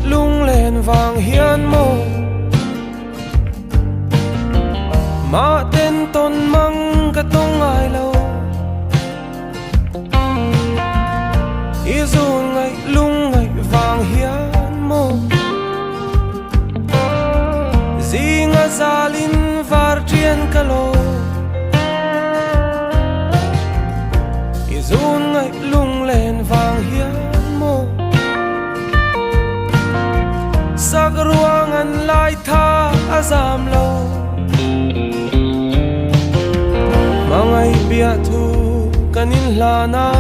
lung lên vàng hiến mô mà tên tôn măng cả tông ai lâu ý dù ngày lung ngày vàng hiến mô dì ngã gia linh var triên cả lô ý dù ngày lung lên vàng hiến mô sak ruangan lai tha azam lo mangai bia thu kanin lana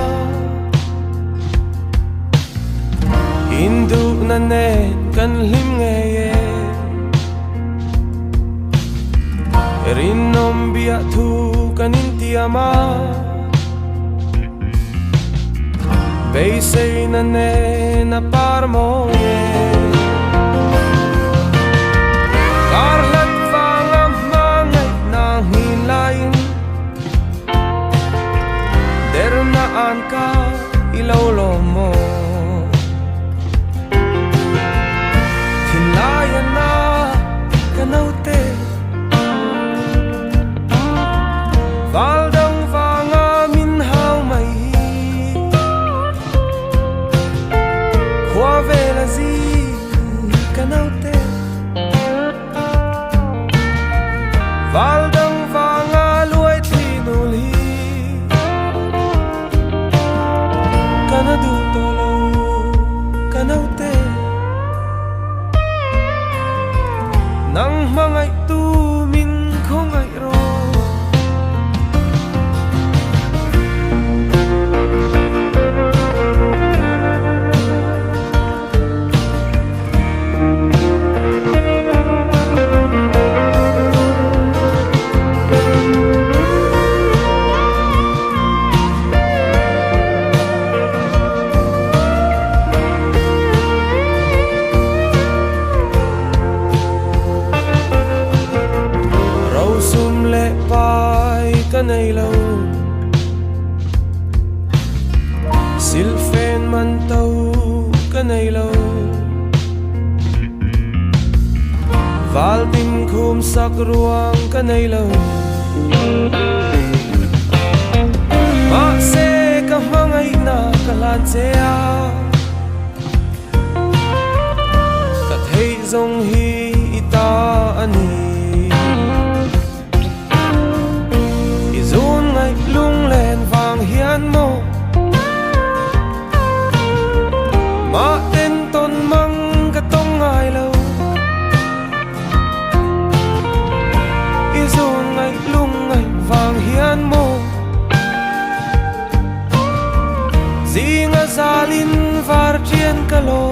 hindu na ne kan lim nge ye rinom bia thu kanin tiama bei sei na ne na parmo ye Karlat vang mangai nang hilain Dernaan ka ilaulo mo Hinlayan na kanaute Valdang vanga minhaw mai Hua vela zi kanaute Valdang vanga luai thinuli Kanadu tolo kanaute Nang mangai tu min không ai ro Kanay lâu silfen man tàu kanay lâu val tim khum sak ruang kanay lâu ma se ka mangai na kalan chea ka thei zong hi ita ani lung lên vàng hiến mô mà tên tôn măng cả tông ai lâu ý dù ngày lung ngày vàng hiến mô dì ngã gia linh var triên cả lô